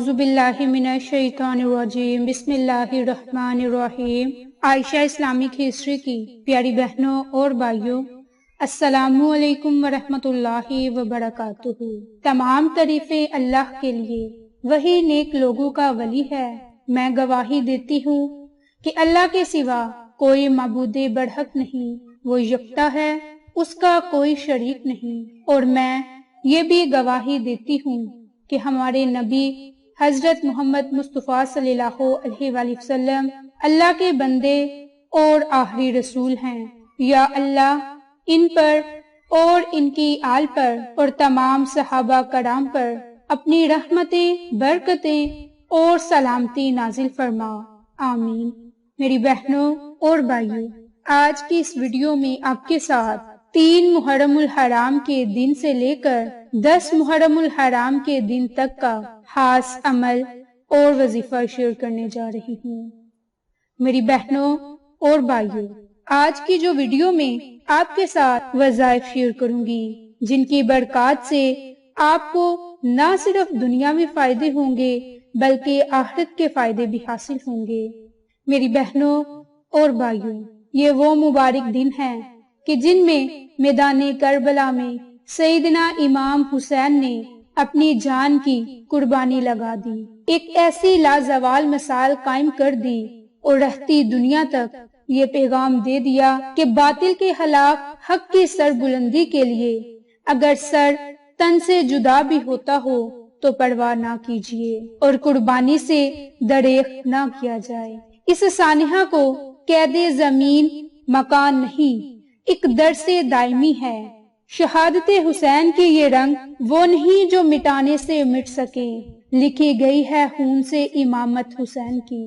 اعوذ باللہ من الشیطان الرجیم، بسم اللہ الرحمن الرحیم۔ عائشہ اسلامک ہسٹری کی پیاری بہنوں اور بھائیوں، السلام علیکم ورحمۃ اللہ وبرکاتہ۔ تمام تعریفیں اللہ کے لیے، وہی نیک لوگوں کا ولی ہے۔ میں گواہی دیتی ہوں کہ اللہ کے سوا کوئی معبود برحق نہیں، وہ یکتا ہے، اس کا کوئی شریک نہیں۔ اور میں یہ بھی گواہی دیتی ہوں کہ ہمارے نبی حضرت محمد مصطفیٰ صلی اللہ علیہ وآلہ وسلم اللہ کے بندے اور آخری رسول ہیں۔ یا اللہ ان پر اور ان کی آل پر اور تمام صحابہ کرام پر اپنی رحمتیں، برکتیں اور سلامتی نازل فرما، آمین۔ میری بہنوں اور بھائیوں، آج کی اس ویڈیو میں آپ کے ساتھ 3 محرم الحرام کے دن سے لے کر 10 محرم الحرام کے دن تک کا خاص عمل اور وظیفہ شیئر کرنے جا رہی ہوں۔ میری بہنوں اور بھائیوں، آج کی جو ویڈیو میں آپ کے ساتھ وظائف شیئر کروں گی، جن کی برکات سے آپ کو نہ صرف دنیا میں فائدے ہوں گے بلکہ آخرت کے فائدے بھی حاصل ہوں گے۔ میری بہنوں اور بھائیوں، یہ وہ مبارک دن ہیں کہ جن میں میدان کربلا میں سیدنا امام حسین نے اپنی جان کی قربانی لگا دی، ایک ایسی لازوال مثال قائم کر دی اور رہتی دنیا تک یہ پیغام دے دیا کہ باطل کے خلاف حق کی سر بلندی کے لیے اگر سر تن سے جدا بھی ہوتا ہو تو پرواہ نہ کیجیے اور قربانی سے دریغ نہ کیا جائے۔ اس سانحہ کو قید زمین مکان نہیں، ایک درس دائمی ہے۔ شہادت حسین کی یہ رنگ وہ نہیں جو مٹانے سے مٹ سکے، لکھی گئی ہے خون سے امامت حسین کی۔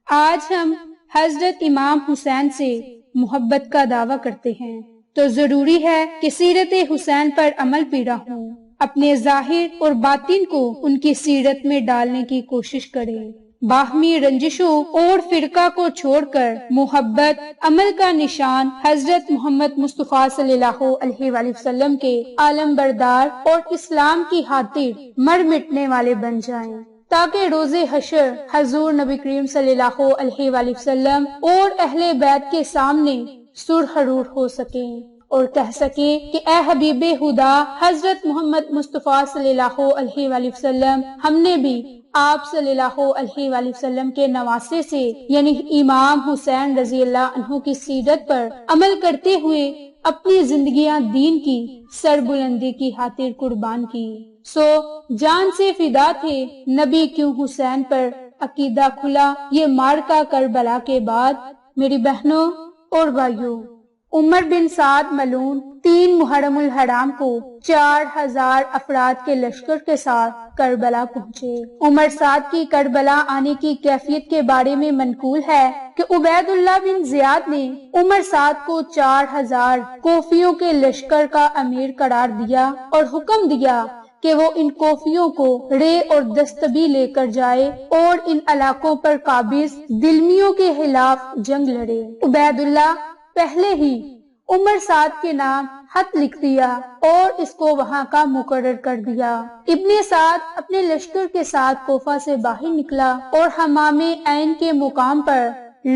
آج ہم حضرت امام حسین سے محبت کا دعویٰ کرتے ہیں تو ضروری ہے کہ سیرت حسین پر عمل پیرا ہوں، اپنے ظاہر اور باطن کو ان کی سیرت میں ڈالنے کی کوشش کریں۔ باہمی رنجشوں اور فرقہ کو چھوڑ کر محبت عمل کا نشان حضرت محمد مصطفیٰ صلی اللہ علیہ وآلہ وسلم کے عالم بردار اور اسلام کی خاطر مر مٹنے والے بن جائیں، تاکہ روز حشر حضور نبی کریم صلی اللہ علیہ وآلہ وسلم اور اہل بیت کے سامنے سرخرور ہو سکیں اور کہہ سکیں کہ اے حبیب خدا حضرت محمد مصطفیٰ صلی اللہ علیہ وآلہ وسلم، ہم نے بھی آپ صلی اللہ علیہ وآلہ وسلم کے نواسے سے یعنی امام حسین رضی اللہ عنہ کی سیرت پر عمل کرتے ہوئے اپنی زندگیاں دین کی سربلندی کی خاطر قربان کی۔ سو جان سے فدا تھے نبی کیوں حسین پر عقیدہ کھلا یہ معرکہ کربلا کے بعد۔ میری بہنوں اور بھائیوں، عمر بن سعد ملعون 3 محرم الحرام کو 4000 افراد کے لشکر کے ساتھ کربلا پہنچے۔ عمر سعد کی کربلا آنے کی کیفیت کے بارے میں منقول ہے کہ عبید اللہ بن زیاد نے عمر سعد کو 4000 کوفیوں کے لشکر کا امیر قرار دیا اور حکم دیا کہ وہ ان کوفیوں کو رے اور دستبی لے کر جائے اور ان علاقوں پر قابض دلمیوں کے خلاف جنگ لڑے۔ عبید اللہ پہلے ہی عمر سعد کے نام خط لکھ دیا اور اس کو وہاں کا مقرر کر دیا۔ ابن سعد اپنے لشکر کے ساتھ کوفہ سے باہر نکلا اور حمام عین کے مقام پر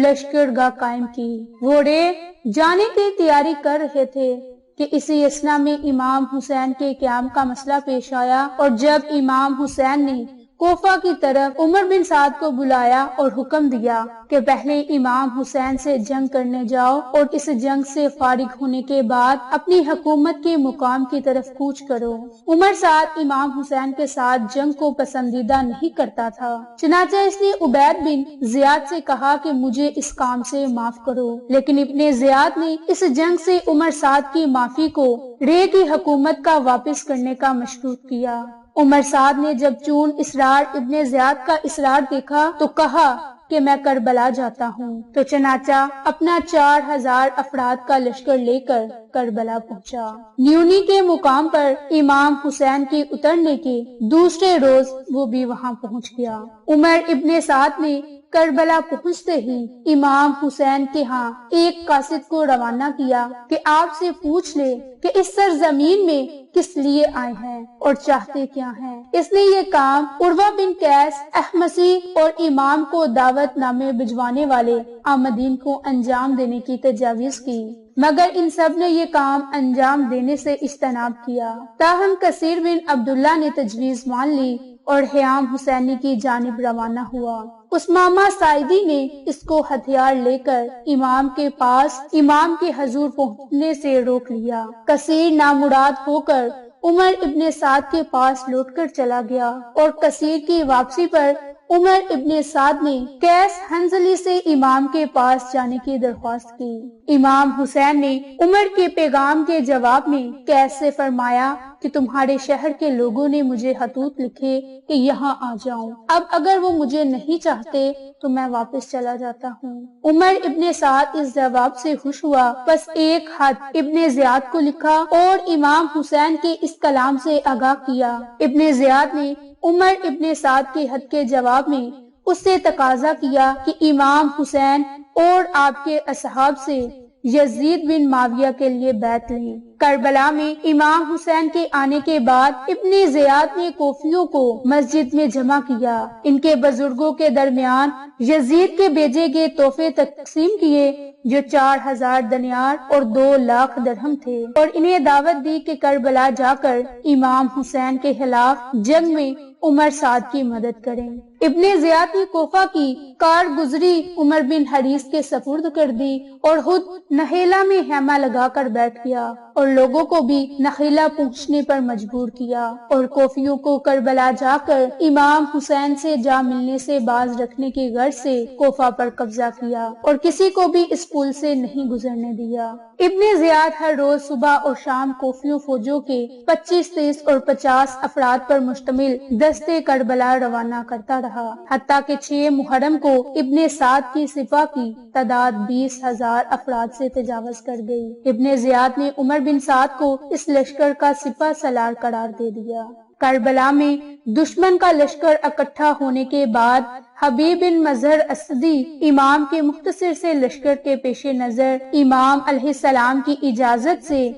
لشکر گاہ قائم کی۔ وہ رے جانے کی تیاری کر رہے تھے کہ اسی اثنا میں امام حسین کے قیام کا مسئلہ پیش آیا، اور جب امام حسین نے کوفہ کی طرف عمر بن سعد کو بلایا اور حکم دیا کہ پہلے امام حسین سے جنگ کرنے جاؤ اور اس جنگ سے فارغ ہونے کے بعد اپنی حکومت کے مقام کی طرف کوچ کرو۔ عمر سعد امام حسین کے ساتھ جنگ کو پسندیدہ نہیں کرتا تھا، چنانچہ اس نے عبید بن زیاد سے کہا کہ مجھے اس کام سے معاف کرو، لیکن ابن زیاد نے اس جنگ سے عمر سعد کی معافی کو رے کی حکومت کا واپس کرنے کا مشروط کیا۔ عمر سعد نے جب چون اسرار ابن زیاد کا اسرار دیکھا تو کہا کہ میں کربلا جاتا ہوں، تو چنانچہ اپنا 4000 افراد کا لشکر لے کر کربلا پہنچا۔ نیونی کے مقام پر امام حسین کے اترنے کے دوسرے روز وہ بھی وہاں پہنچ گیا۔ عمر ابن سعد نے کربلا پہنچتے ہی امام حسین کے ہاں ایک قاصد کو روانہ کیا کہ آپ سے پوچھ لے کہ اس سرزمین میں کس لیے آئے ہیں اور چاہتے کیا ہیں۔ اس نے یہ کام عروہ بن قیس احمسی اور امام کو دعوت نامے بھجوانے والے آمدین کو انجام دینے کی تجاویز کی، مگر ان سب نے یہ کام انجام دینے سے اجتناب کیا۔ تاہم کثیر بن عبداللہ نے تجویز مان لی اور حیام حسینی کی جانب روانہ ہوا۔ اسمامہ سائدی نے اس کو ہتھیار لے کر امام کے پاس امام کے حضور پہنچنے سے روک لیا۔ کثیر نامراد ہو کر عمر ابن سعد کے پاس لوٹ کر چلا گیا اور کثیر کی واپسی پر عمر ابن سعد نے قیس حنظلی سے امام کے پاس جانے کی درخواست کی۔ امام حسین نے عمر کے پیغام کے جواب میں قیس سے فرمایا کہ تمہارے شہر کے لوگوں نے مجھے خطوط لکھے کہ یہاں آ جاؤں، اب اگر وہ مجھے نہیں چاہتے تو میں واپس چلا جاتا ہوں۔ عمر ابن سعد اس جواب سے خوش ہوا، بس ایک خط ابن زیاد کو لکھا اور امام حسین کے اس کلام سے آگاہ کیا۔ ابن زیاد نے عمر ابن سعد کے خط کے جواب میں اس سے تقاضا کیا کہ امام حسین اور آپ کے اصحاب سے یزید بن معاویہ کے لیے بیعت لیں۔ کربلا میں امام حسین کے آنے کے بعد ابن زیاد نے کوفیوں کو مسجد میں جمع کیا، ان کے بزرگوں کے درمیان یزید کے بھیجے گئے تحفے تقسیم کیے جو 4000 دینار اور 2 لاکھ درہم تھے، اور انہیں دعوت دی کہ کربلا جا کر امام حسین کے خلاف جنگ میں عمر سعد کی مدد کریں۔ ابن زیاد نے کوفہ کی کارگزری عمر بن حریث کے سپرد کر دی اور خود نخیلہ میں خیمہ لگا کر بیٹھ گیا اور لوگوں کو بھی نخیلہ پہنچنے پر مجبور کیا، اور کوفیوں کو کربلا جا کر امام حسین سے جا ملنے سے باز رکھنے کی غرض سے کوفہ پر قبضہ کیا اور کسی کو بھی اس پل سے نہیں گزرنے دیا۔ ابن زیاد ہر روز صبح اور شام کوفیوں فوجوں کے 25، 30 اور 50 افراد پر مشتمل دستے کربلا روانہ کرتا رہا، حتیٰ کہ 6 محرم کو ابن سعد کی سپاہ کی تعداد 20,000 افراد سے تجاوز کر گئی۔ ابن زیاد نے عمر بن سعد کو اس لشکر کا سپہ سالار قرار دے دیا۔ کربلا میں دشمن کا لشکر اکٹھا ہونے کے بعد حبیب بن مظہر اسدی امام کے مختصر سے لشکر کے پیش نظر امام علیہ السلام کی اجازت سے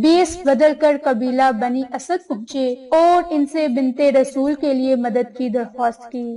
20 بدل کر قبیلہ بنی اسد پہنچے اور ان سے بنت رسول کے لیے مدد کی درخواست کی۔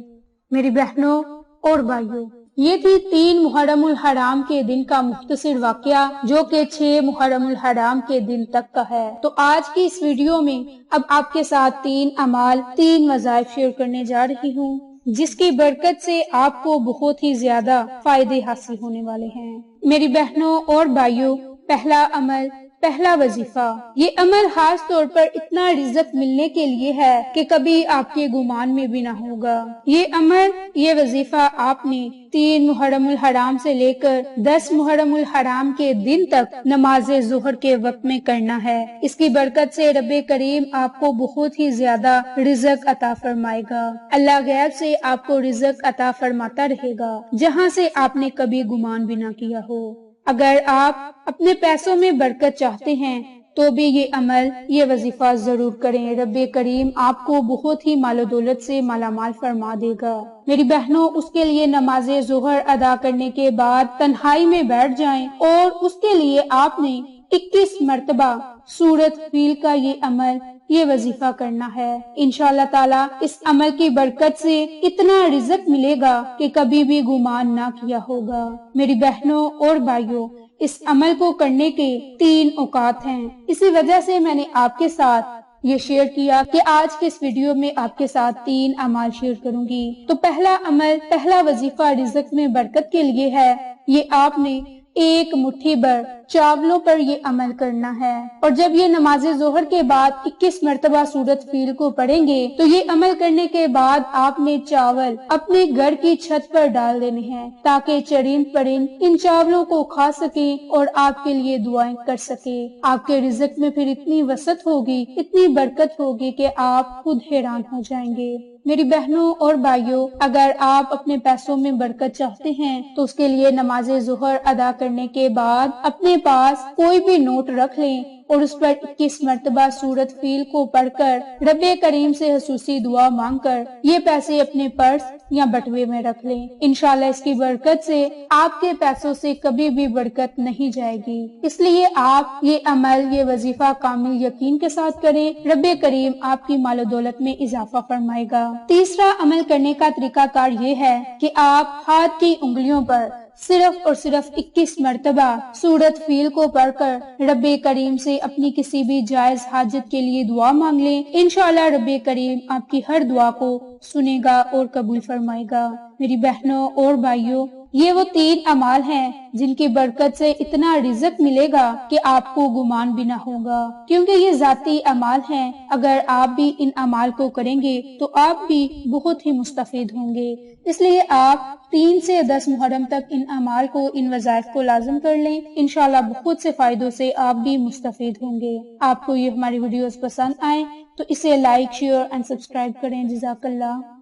میری بہنوں اور بھائیوں، یہ تھی 3 محرم الحرام کے دن کا مختصر واقعہ جو کہ 6 محرم الحرام کے دن تک کا ہے۔ تو آج کی اس ویڈیو میں اب آپ کے ساتھ 3 اعمال، 3 وظائف شیئر کرنے جا رہی ہوں جس کی برکت سے آپ کو بہت ہی زیادہ فائدے حاصل ہونے والے ہیں۔ میری بہنوں اور بھائیوں، پہلا عمل، پہلا وظیفہ، یہ عمل خاص طور پر اتنا رزق ملنے کے لیے ہے کہ کبھی آپ کے گمان میں بھی نہ ہوگا۔ یہ عمل، یہ وظیفہ آپ نے 3 محرم الحرام سے لے کر 10 محرم الحرام کے دن تک نماز ظہر کے وقت میں کرنا ہے۔ اس کی برکت سے رب کریم آپ کو بہت ہی زیادہ رزق عطا فرمائے گا۔ اللہ غیب سے آپ کو رزق عطا فرماتا رہے گا جہاں سے آپ نے کبھی گمان بھی نہ کیا ہو۔ اگر آپ اپنے پیسوں میں برکت چاہتے ہیں تو بھی یہ عمل، یہ وظیفہ ضرور کریں، رب کریم آپ کو بہت ہی مال و دولت سے مالا مال فرما دے گا۔ میری بہنوں، اس کے لیے نماز ظہر ادا کرنے کے بعد تنہائی میں بیٹھ جائیں اور اس کے لیے آپ نے 21 مرتبہ سورۃ فیل کا یہ عمل، یہ وظیفہ کرنا ہے۔ انشاءاللہ تعالی اس عمل کی برکت سے اتنا رزق ملے گا کہ کبھی بھی گمان نہ کیا ہوگا۔ میری بہنوں اور بھائیوں، اس عمل کو کرنے کے 3 اوقات ہیں، اسی وجہ سے میں نے آپ کے ساتھ یہ شیئر کیا کہ آج کے اس ویڈیو میں آپ کے ساتھ 3 اعمال شیئر کروں گی۔ تو پہلا عمل، پہلا وظیفہ رزق میں برکت کے لیے ہے، یہ آپ نے 1 مٹھی بھر چاولوں پر یہ عمل کرنا ہے، اور جب یہ نماز ظہر کے بعد 21 مرتبہ سورۃ فیل کو پڑھیں گے تو یہ عمل کرنے کے بعد آپ نے چاول اپنے گھر کی چھت پر ڈال دینے ہیں تاکہ چرند پرند ان چاولوں کو کھا سکیں اور آپ کے لیے دعائیں کر سکیں۔ آپ کے رزق میں پھر اتنی وسعت ہوگی، اتنی برکت ہوگی کہ آپ خود حیران ہو جائیں گے۔ میری بہنوں اور بھائیوں، اگر آپ اپنے پیسوں میں برکت چاہتے ہیں تو اس کے لیے نماز ظہر ادا کرنے کے بعد اپنے پاس کوئی بھی نوٹ رکھ لیں اور اس پر 21 مرتبہ سورۃ فیل کو پڑھ کر رب کریم سے خصوصی دعا مانگ کر یہ پیسے اپنے پرس یا بٹوے میں رکھ لیں۔ انشاءاللہ اس کی برکت سے آپ کے پیسوں سے کبھی بھی برکت نہیں جائے گی۔ اس لیے آپ یہ عمل، یہ وظیفہ کامل یقین کے ساتھ کریں، رب کریم آپ کی مال و دولت میں اضافہ فرمائے گا۔ تیسرا عمل کرنے کا طریقہ کار یہ ہے کہ آپ ہاتھ کی انگلیوں پر صرف اور صرف 21 مرتبہ سورۃ فیل کو پڑھ کر رب کریم سے اپنی کسی بھی جائز حاجت کے لیے دعا مانگ لیں۔ انشاءاللہ رب کریم آپ کی ہر دعا کو سنے گا اور قبول فرمائے گا۔ میری بہنوں اور بھائیوں، یہ وہ 3 اعمال ہیں جن کی برکت سے اتنا رزق ملے گا کہ آپ کو گمان بھی نہ ہوگا، کیونکہ یہ ذاتی اعمال ہیں۔ اگر آپ بھی ان اعمال کو کریں گے تو آپ بھی بہت ہی مستفید ہوں گے۔ اس لیے آپ 3 سے 10 محرم تک ان اعمال کو، ان وظائف کو لازم کر لیں۔ انشاءاللہ بہت سے فائدوں سے آپ بھی مستفید ہوں گے۔ آپ کو یہ ہماری ویڈیوز پسند آئیں تو اسے لائک، شیئر اور سبسکرائب کریں۔ جزاک اللہ۔